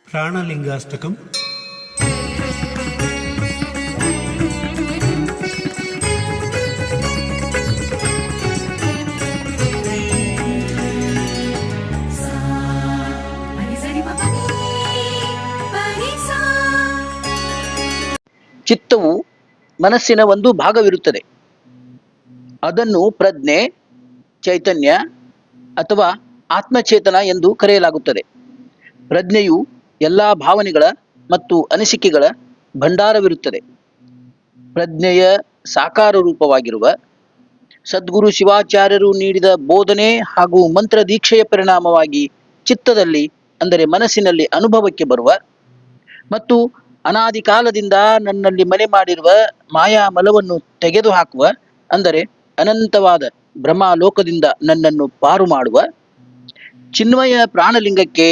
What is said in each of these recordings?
ಪ್ರಾಣಲಿಂಗಾಷ್ಟಕಂ. ಚಿತ್ತವು ಮನಸ್ಸಿನ ಒಂದು ಭಾಗವಿರುತ್ತದೆ. ಅದನ್ನು ಪ್ರಜ್ಞೆ, ಚೈತನ್ಯ ಅಥವಾ ಆತ್ಮಚೇತನ ಎಂದು ಕರೆಯಲಾಗುತ್ತದೆ. ಪ್ರಜ್ಞೆಯು ಎಲ್ಲ ಭಾವನೆಗಳ ಮತ್ತು ಅನಿಸಿಕೆಗಳ ಭಂಡಾರವಿರುತ್ತದೆ. ಪ್ರಜ್ಞೆಯ ಸಾಕಾರ ರೂಪವಾಗಿರುವ ಸದ್ಗುರು ಶಿವಾಚಾರ್ಯರು ನೀಡಿದ ಬೋಧನೆ ಹಾಗೂ ಮಂತ್ರ ದೀಕ್ಷೆಯ ಪರಿಣಾಮವಾಗಿ ಚಿತ್ತದಲ್ಲಿ ಅಂದರೆ ಮನಸ್ಸಿನಲ್ಲಿ ಅನುಭವಕ್ಕೆ ಬರುವ ಮತ್ತು ಅನಾದಿ ಕಾಲದಿಂದ ನನ್ನಲ್ಲಿ ಮನೆ ಮಾಡಿರುವ ಮಾಯಾಮಲವನ್ನು ತೆಗೆದುಹಾಕುವ ಅಂದರೆ ಅನಂತವಾದ ಬ್ರಹ್ಮಲೋಕದಿಂದ ನನ್ನನ್ನು ಪಾರು ಮಾಡುವ ಚಿನ್ಮಯ ಪ್ರಾಣಲಿಂಗಕ್ಕೆ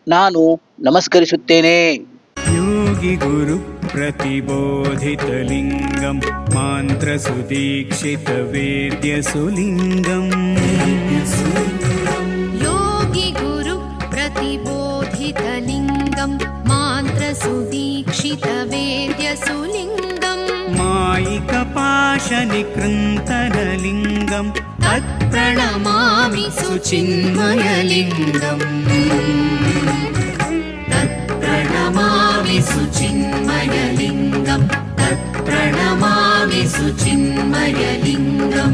ನಾನು ನಮಸ್ಕರಿಸುತ್ತೇನೆ. ಯೋಗಿ ಗುರು ಪ್ರತಿಬೋಧಿತ ಲಿಂಗಂ ಮಂತ್ರ ಸುದೀಕ್ಷಿತ ವೇದ್ಯ ಸುಲಿಂಗಂ. ಯೋಗಿ ಗುರು ಪ್ರತಿಬೋಧಿತ ಲಿಂಗಂ ಮಂತ್ರ ಸುದೀಕ್ಷಿತ ವೇದ್ಯ ಸುಲಿಂಗಂ. ಮಾಯಿಕ ಪಾಶ ನಿಕೃಂತನ ಲಿಂಗಂ ತತ್ ಪ್ರಣಮಾಮಿ ಸುಚಿನ್ಮಯ ಲಿಂಗಂ. ಪ್ರಣಮಾಮಿ ಸುಚಿನ್ಮಯ ಲಿಂಗಂ ತತ್ ಪ್ರಣಮಾಮಿ ಸುಚಿನ್ಮಯ ಲಿಂಗಂ.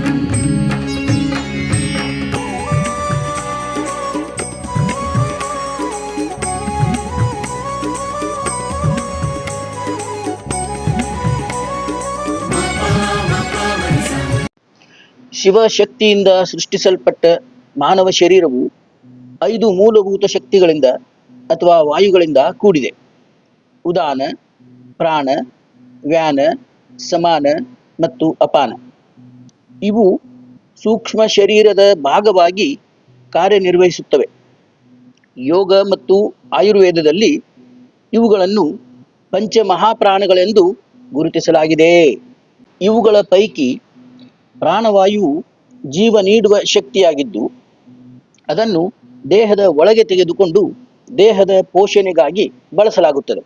ಶಿವಶಕ್ತಿಯಿಂದ ಸೃಷ್ಟಿಸಲ್ಪಟ್ಟ ಮಾನವ ಶರೀರವು 5 ಮೂಲಭೂತ ಶಕ್ತಿಗಳಿಂದ ಅಥವಾ ವಾಯುಗಳಿಂದ ಕೂಡಿದೆ. ಉದಾನ, ಪ್ರಾಣ, ವ್ಯಾನ, ಸಮಾನ ಮತ್ತು ಅಪಾನ. ಇವು ಸೂಕ್ಷ್ಮ ಶರೀರದ ಭಾಗವಾಗಿ ಕಾರ್ಯನಿರ್ವಹಿಸುತ್ತವೆ. ಯೋಗ ಮತ್ತು ಆಯುರ್ವೇದದಲ್ಲಿ ಇವುಗಳನ್ನು ಪಂಚಮಹಾಪ್ರಾಣಗಳೆಂದು ಗುರುತಿಸಲಾಗಿದೆ. ಇವುಗಳ ಪೈಕಿ ಪ್ರಾಣವಾಯುವು ಜೀವ ನೀಡುವ ಶಕ್ತಿಯಾಗಿದ್ದು ಅದನ್ನು ದೇಹದ ಒಳಗೆ ತೆಗೆದುಕೊಂಡು ದೇಹದ ಪೋಷಣೆಗಾಗಿ ಬಳಸಲಾಗುತ್ತದೆ.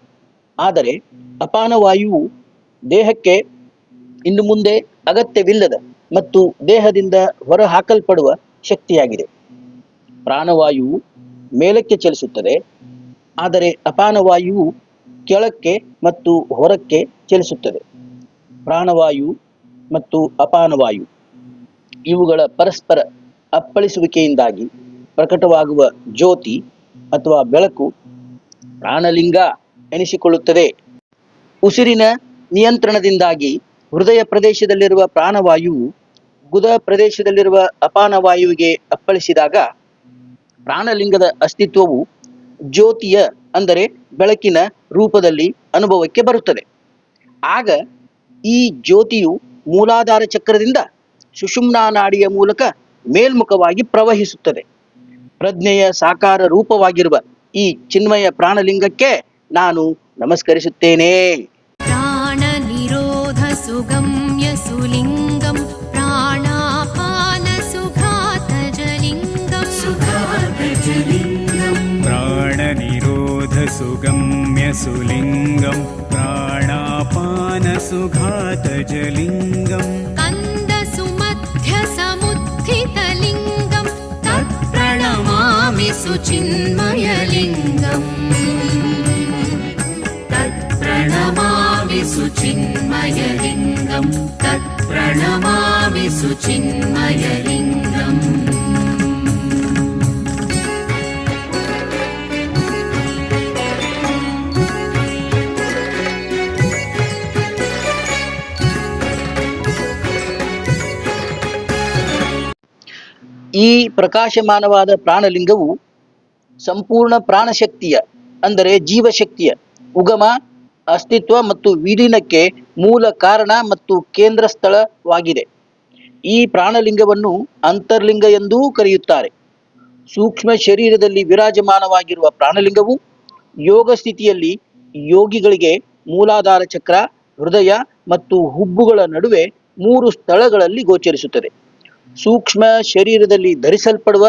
ಆದರೆ ಅಪಾನವಾಯುವು ದೇಹಕ್ಕೆ ಇನ್ನು ಮುಂದೆ ಅಗತ್ಯವಿಲ್ಲದ ಮತ್ತು ದೇಹದಿಂದ ಹೊರಹಾಕಲ್ಪಡುವ ಶಕ್ತಿಯಾಗಿದೆ. ಪ್ರಾಣವಾಯುವು ಮೇಲಕ್ಕೆ ಚಲಿಸುತ್ತದೆ, ಆದರೆ ಅಪಾನವಾಯುವು ಕೆಳಕ್ಕೆ ಮತ್ತು ಹೊರಕ್ಕೆ ಚಲಿಸುತ್ತದೆ. ಪ್ರಾಣವಾಯು ಮತ್ತು ಅಪಾನವಾಯು ಇವುಗಳ ಪರಸ್ಪರ ಅಪ್ಪಳಿಸುವಿಕೆಯಿಂದಾಗಿ ಪ್ರಕಟವಾಗುವ ಜ್ಯೋತಿ ಅಥವಾ ಬೆಳಕು ಪ್ರಾಣಲಿಂಗ ಎನಿಸಿಕೊಳ್ಳುತ್ತದೆ. ಉಸಿರಿನ ನಿಯಂತ್ರಣದಿಂದಾಗಿ ಹೃದಯ ಪ್ರದೇಶದಲ್ಲಿರುವ ಪ್ರಾಣವಾಯುವು ಗುದ ಪ್ರದೇಶದಲ್ಲಿರುವ ಅಪಾನವಾಯುವಿಗೆ ಅಪ್ಪಳಿಸಿದಾಗ ಪ್ರಾಣಲಿಂಗದ ಅಸ್ತಿತ್ವವು ಜ್ಯೋತಿಯ ಅಂದರೆ ಬೆಳಕಿನ ರೂಪದಲ್ಲಿ ಅನುಭವಕ್ಕೆ ಬರುತ್ತದೆ. ಆಗ ಈ ಜ್ಯೋತಿಯು ಮೂಲಾಧಾರ ಚಕ್ರದಿಂದ ಸುಷುಮ್ನಾ ನಾಡಿಯ ಮೂಲಕ ಮೇಲ್ಮುಖವಾಗಿ ಪ್ರವಹಿಸುತ್ತದೆ. ಪ್ರಜ್ಞೆಯ ಸಾಕಾರ ರೂಪವಾಗಿರುವ ಈ ಚಿನ್ಮಯ ಪ್ರಾಣಲಿಂಗಕ್ಕೆ ನಾನು ನಮಸ್ಕರಿಸುತ್ತೇನೆ. ಪ್ರಾಣ ನಿರೋಧ ಸುಗಮ್ಯ ಸುಲಿಂಗಂ ಪ್ರಾಣಾಪಾನ ಸುಘಾತಜಲಿಂಗಂ. ಪ್ರಾಣ ನಿರೋಧ ಸುಗಮ್ಯ ಸುಲಿಂಗಂ ಪ್ರಾಣಾಪಾನ ಸುಘಾತಜಲಿಂಗಂ. ಕಂದ ಸುಮಧ್ಯ ಸಮುತ್ಥಿತ ಲಿಂಗಂ ತತ್ ಪ್ರಣಮಾಮಿ ಸುಚಿನ್ಮಯ ಲಿಂಗಂ. ತತ್ ಪ್ರಣಮಾಮಿ ಸುಚಿನ್ಮಯ ಲಿಂಗಂ ತತ್ ಪ್ರಣಮಾಮಿ ಸುಚಿನ್ಮಯ ಲಿಂಗಂ. ಈ ಪ್ರಕಾಶಮಾನವಾದ ಪ್ರಾಣಲಿಂಗವು ಸಂಪೂರ್ಣ ಪ್ರಾಣಶಕ್ತಿಯ ಅಂದರೆ ಜೀವಶಕ್ತಿಯ ಉಗಮ, ಅಸ್ತಿತ್ವ ಮತ್ತು ವಿಲೀನಕ್ಕೆ ಮೂಲ ಕಾರಣ ಮತ್ತು ಕೇಂದ್ರ ಸ್ಥಳವಾಗಿದೆ. ಈ ಪ್ರಾಣಲಿಂಗವನ್ನು ಅಂತರ್ಲಿಂಗ ಎಂದೂ ಕರೆಯುತ್ತಾರೆ. ಸೂಕ್ಷ್ಮ ಶರೀರದಲ್ಲಿ ವಿರಾಜಮಾನವಾಗಿರುವ ಪ್ರಾಣಲಿಂಗವು ಯೋಗ ಸ್ಥಿತಿಯಲ್ಲಿ ಯೋಗಿಗಳಿಗೆ ಮೂಲಾಧಾರ ಚಕ್ರ, ಹೃದಯ ಮತ್ತು ಹುಬ್ಬುಗಳ ನಡುವೆ 3 ಸ್ಥಳಗಳಲ್ಲಿ ಗೋಚರಿಸುತ್ತದೆ. ಸೂಕ್ಷ್ಮ ಶರೀರದಲ್ಲಿ ಧರಿಸಲ್ಪಡುವ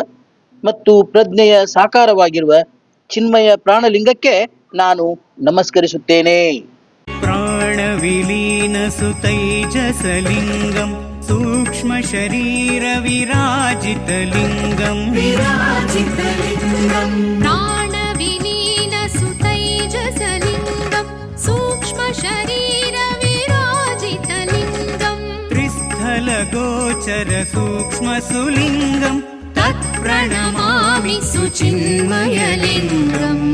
ಮತ್ತು ಪ್ರಜ್ಞೆಯ ಸಾಕಾರವಾಗಿರುವ ಚಿನ್ಮಯ ಪ್ರಾಣಲಿಂಗಕ್ಕೆ ನಾನು ನಮಸ್ಕರಿಸುತ್ತೇನೆ. प्राणविलीनसुतैजसलिङ्गं सूक्ष्मशरीरविराजितलिङ्गं प्राणविलीनसुतैजसलिङ्गं सूक्ष्मशरीरविराजितलिङ्गं त्रिस्थलगोचरसूक्ष्मसुलिङ्गं तत्प्रणमामि सुचिन्मयलिङ्गम्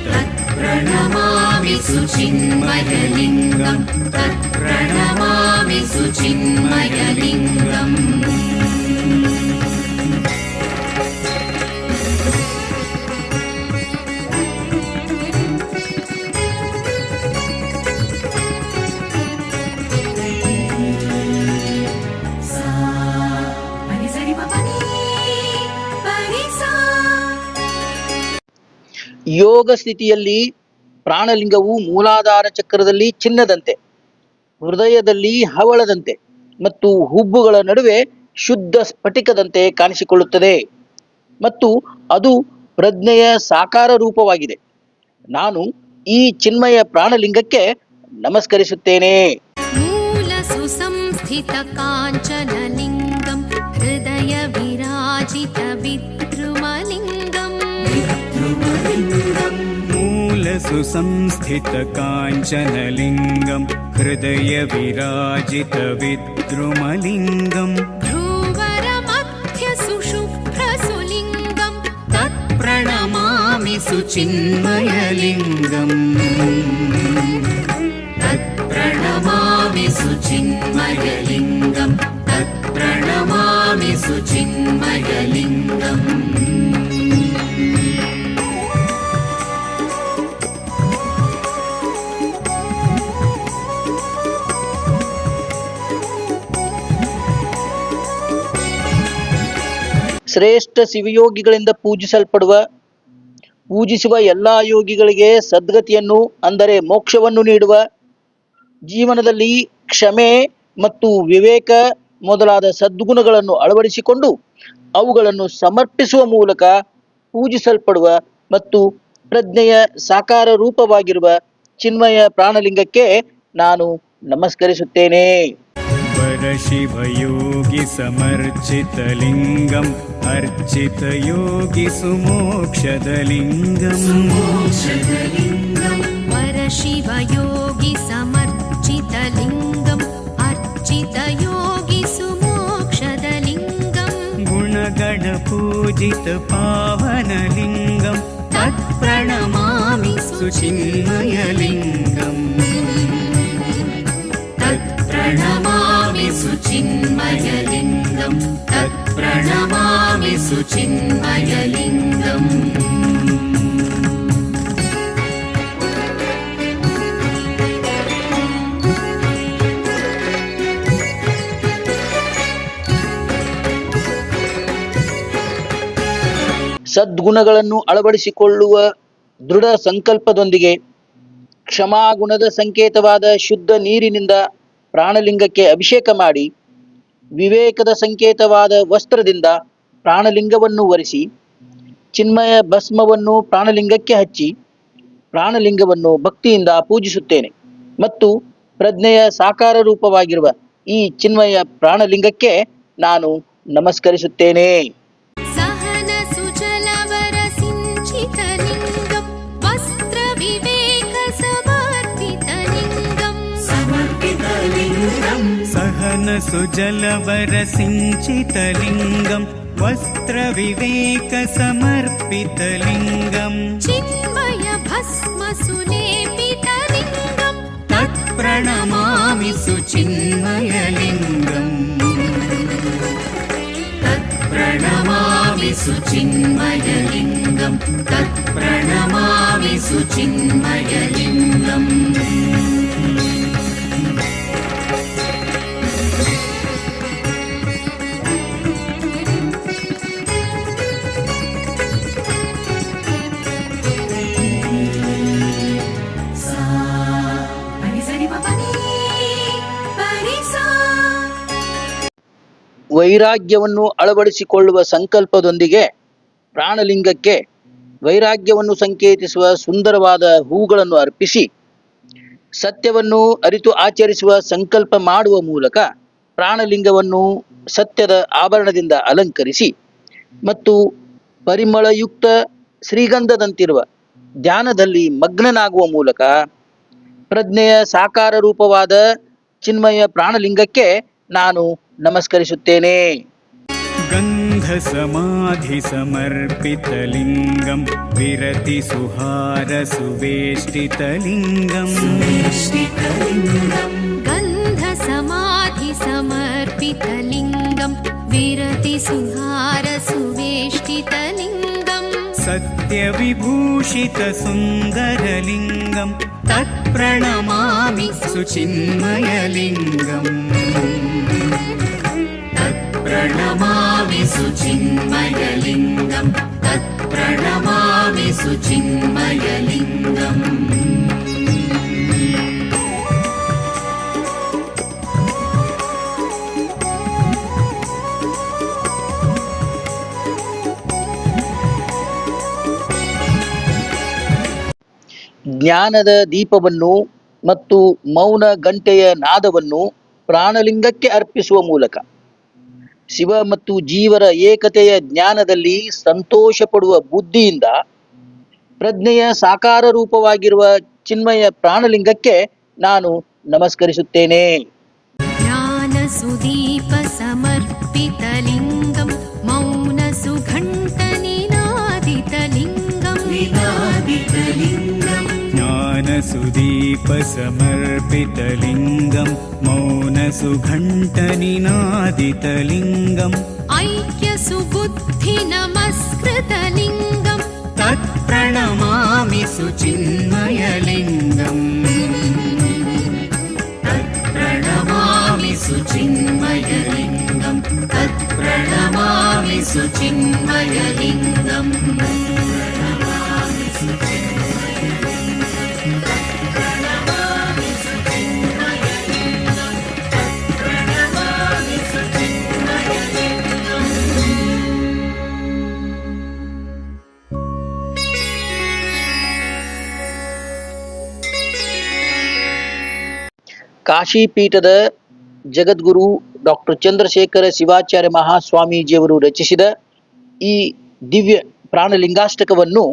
तत्प्रणमामि सुचिन्मयलिङ्गं तत्प्रणमामि सुचिन्मयलिङ्गम् ಯೋಗ ಸ್ಥಿತಿಯಲ್ಲಿ ಪ್ರಾಣಲಿಂಗವು ಮೂಲಾಧಾರ ಚಕ್ರದಲ್ಲಿ ಚಿನ್ನದಂತೆ, ಹೃದಯದಲ್ಲಿ ಹವಳದಂತೆ ಮತ್ತು ಹುಬ್ಬುಗಳ ನಡುವೆ ಶುದ್ಧ ಸ್ಫಟಿಕದಂತೆ ಕಾಣಿಸಿಕೊಳ್ಳುತ್ತದೆ ಮತ್ತು ಅದು ಪ್ರಜ್ಞೆಯ ಸಾಕಾರ ರೂಪವಾಗಿದೆ. ನಾನು ಈ ಚಿನ್ಮಯ ಪ್ರಾಣಲಿಂಗಕ್ಕೆ ನಮಸ್ಕರಿಸುತ್ತೇನೆ. ಮೂಲ ಸುಸಂಸ್ಥಿತ ಕಾಂಚನಲಿಂಗಂ ಹೃದಯ ವಿರಾಜಿತ ವಿದ್ರುಮಲಿಂಗಂ मूलसुसंस्थितकाञ्चनलिङ्गं हृदयविराजितविद्रुमलिङ्गं भ्रूवरमध्यसुशुभ्रसुलिङ्गं तत्प्रणमामि सुचिन्मयलिङ्गम् तत्प्रणमामि सुचिन्मयलिङ्गं तत्प्रणमामि सुचिन्मयलिङ्गम् ಶ್ರೇಷ್ಠ ಶಿವಯೋಗಿಗಳಿಂದ ಪೂಜಿಸುವ ಎಲ್ಲ ಯೋಗಿಗಳಿಗೆ ಸದ್ಗತಿಯನ್ನು ಅಂದರೆ ಮೋಕ್ಷವನ್ನು ನೀಡುವ, ಜೀವನದಲ್ಲಿ ಕ್ಷಮೆ ಮತ್ತು ವಿವೇಕ ಮೊದಲಾದ ಸದ್ಗುಣಗಳನ್ನು ಅಳವಡಿಸಿಕೊಂಡು ಅವುಗಳನ್ನು ಸಮರ್ಪಿಸುವ ಮೂಲಕ ಪೂಜಿಸಲ್ಪಡುವ ಮತ್ತು ಪ್ರಜ್ಞೆಯ ಸಾಕಾರ ರೂಪವಾಗಿರುವ ಚಿನ್ಮಯ ಪ್ರಾಣಲಿಂಗಕ್ಕೆ ನಾನು ನಮಸ್ಕರಿಸುತ್ತೇನೆ. वरशिवयोगिसमर्चितलिङ्गम् अर्चितयोगिसुमोक्षदलिङ्गम् वरशिवयोगिसमर्चितलिङ्गम् अर्चितयोगिसुमोक्षदलिङ्गम् गुणगणपूजितपावनलिङ्गं तत्प्रणमामि सुचिन्मयलिङ्गम् तत्प्रणमामि सुचिन्मयलिङ्गं तत्प्रणमामि सुचिन्मयलिङ्गम् ಸದ್ಗುಣಗಳನ್ನು ಅಳವಡಿಸಿಕೊಳ್ಳುವ ದೃಢ ಸಂಕಲ್ಪದೊಂದಿಗೆ ಕ್ಷಮಾಗುಣದ ಸಂಕೇತವಾದ ಶುದ್ಧ ನೀರಿನಿಂದ ಪ್ರಾಣಲಿಂಗಕ್ಕೆ ಅಭಿಷೇಕ ಮಾಡಿ, ವಿವೇಕದ ಸಂಕೇತವಾದ ವಸ್ತ್ರದಿಂದ ಪ್ರಾಣಲಿಂಗವನ್ನು ಒರೆಸಿ, ಚಿನ್ಮಯ ಭಸ್ಮವನ್ನು ಪ್ರಾಣಲಿಂಗಕ್ಕೆ ಹಚ್ಚಿ ಪ್ರಾಣಲಿಂಗವನ್ನು ಭಕ್ತಿಯಿಂದ ಪೂಜಿಸುತ್ತೇನೆ ಮತ್ತು ಪ್ರಜ್ಞೆಯ ಸಾಕಾರ ರೂಪವಾಗಿರುವ ಈ ಚಿನ್ಮಯ ಪ್ರಾಣಲಿಂಗಕ್ಕೆ ನಾನು ನಮಸ್ಕರಿಸುತ್ತೇನೆ. सहन सुजलवर सिञ्चितलिङ्गं वस्त्रविवेक समर्पितलिङ्गं सहनसुजलवरसिञ्चितलिङ्गं वस्त्रविवेकसमर्पितलिङ्गं चिन्मय भस्म सुलेपितलिङ्गं तत्प्रणमामि सुचिन्मयलिङ्गम् तत्प्रणमामि सुचिन्मयलिङ्गं तत्प्रणमामि सुचिन्मयलिङ्गम् ವೈರಾಗ್ಯವನ್ನು ಅಳವಡಿಸಿಕೊಳ್ಳುವ ಸಂಕಲ್ಪದೊಂದಿಗೆ ಪ್ರಾಣಲಿಂಗಕ್ಕೆ ವೈರಾಗ್ಯವನ್ನು ಸಂಕೇತಿಸುವ ಸುಂದರವಾದ ಹೂಗಳನ್ನು ಅರ್ಪಿಸಿ ಸತ್ಯವನ್ನು ಅರಿತು ಆಚರಿಸುವ ಸಂಕಲ್ಪ ಮಾಡುವ ಮೂಲಕ ಪ್ರಾಣಲಿಂಗವನ್ನು ಸತ್ಯದ ಆಭರಣದಿಂದ ಅಲಂಕರಿಸಿ ಮತ್ತು ಪರಿಮಳಯುಕ್ತ ಶ್ರೀಗಂಧದಂತಿರುವ ಧ್ಯಾನದಲ್ಲಿ ಮಗ್ನನಾಗುವ ಮೂಲಕ ಪ್ರಜ್ಞೆಯ ಸಾಕಾರ ರೂಪವಾದ ಚಿನ್ಮಯ ಪ್ರಾಣಲಿಂಗಕ್ಕೆ ನಾನು ನಮಸ್ಕರಿಸುತ್ತೇನೆ. ಗಂಧ ಸಮಾಧಿ ಸಮರ್ಪಿತಲಿಂಗಂ ವಿರತಿ ಸುಹಾರ ಸುವೇಷ್ಟಿತಲಿಂಗಂ ಗಂಧ ಸಮಾಧಿ ಸಮರ್ಪಿತಲಿಂಗಂ ವಿರತಿ ಸುಹಾರ ಸುವೇಷ್ಟಿತಲಿಂಗಂ ಸತ್ಯವಿಭೂಷಿತ ಸುಂದರಲಿಂಗಂ ತತ್ಪ್ರಣಮಾಮಿ ಸುಚಿನ್ಮಯಲಿಂಗಂ ಪ್ರಣಮಾಮಿ ಸುಚಿನ್ಮಯಲಿಂಗಂ ತತ್ಪ್ರಣಮಾಮಿ ಸುಚಿನ್ಮಯಲಿಂಗಂ. ಜ್ಞಾನದ ದೀಪವನ್ನು ಮತ್ತು ಮೌನ ಗಂಟೆಯ ನಾದವನ್ನು ಪ್ರಾಣಲಿಂಗಕ್ಕೆ ಅರ್ಪಿಸುವ ಮೂಲಕ ಶಿವ ಮತ್ತು ಜೀವರ ಏಕತೆಯ ಜ್ಞಾನದಲ್ಲಿ ಸಂತೋಷ ಪಡುವ ಬುದ್ಧಿಯಿಂದ ಪ್ರಜ್ಞೆಯ ಸಾಕಾರ ರೂಪವಾಗಿರುವ ಚಿನ್ಮಯ ಪ್ರಾಣಲಿಂಗಕ್ಕೆ ನಾನು ನಮಸ್ಕರಿಸುತ್ತೇನೆ. ಜ್ಞಾನ ಸುದೀಪ ಸಮರ್ಪಿತಲಿಂಗಂ ಮೌನ ಸುಘಂಟ ನಿನಾದಿತಲಿಂಗಂ ಜ್ಞಾನ ಸುದೀಪ ಸಮರ್ಪಿತಲಿಂಗಂ ಮೌನ ಸುಘಂಟ ನಿನಾದಿತಲಿಂಗಂ ಐಕ್ಯ ಸುಬುದ್ಧಿ ನಮಸ್ಕೃತಲಿಂಗಂ ತತ್ಪ್ರಣಮಾಮಿ ಸುಚಿನ್ಮಯಲಿಂಗಂ ತತ್ಪ್ರಣಮಾಮಿ ಸುಚಿನ್ಮಯಲಿಂಗಂ ತತ್ಪ್ರಣಮಾಮಿ ಸುಚಿನ್ಮಯಲಿಂಗಂ. ಕಾಶಿಪೀಠದ ಜಗದ್ಗುರು ಡಾಕ್ಟರ್ ಚಂದ್ರಶೇಖರ ಶಿವಾಚಾರ್ಯ ಮಹಾಸ್ವಾಮೀಜಿಯವರು ರಚಿಸಿದ ಈ ದಿವ್ಯ ಪ್ರಾಣಲಿಂಗಾಷ್ಟಕವನ್ನು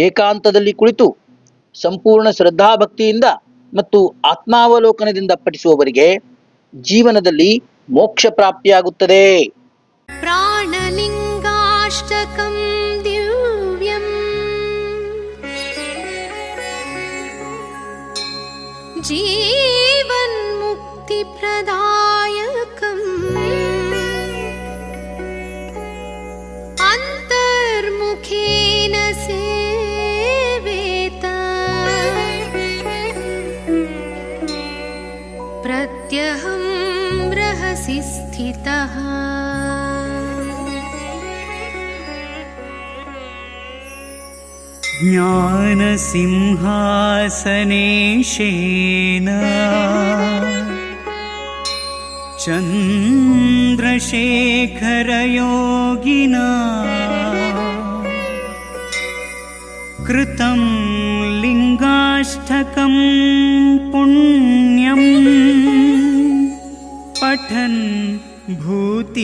ಏಕಾಂತದಲ್ಲಿ ಕುಳಿತು ಸಂಪೂರ್ಣ ಶ್ರದ್ಧಾಭಕ್ತಿಯಿಂದ ಮತ್ತು ಆತ್ಮಾವಲೋಕನದಿಂದ ಪಠಿಸುವವರಿಗೆ ಜೀವನದಲ್ಲಿ ಮೋಕ್ಷ ಪ್ರಾಪ್ತಿಯಾಗುತ್ತದೆ. ಪ್ರಾಣಲಿಂಗಾಷ್ಟಕಂ ದಿವ್ಯಂ जीवन्मुक्तिप्रदायकम् अन्तर्मुखेन सेवेत प्रत्यहं रहसि स्थितः ज्ञानसिंहासनेशेन चन्द्रशेखरयोगिना कृतं लिङ्गाष्टकं पुण्यं पठन् भूतिमवाप्नुयात्.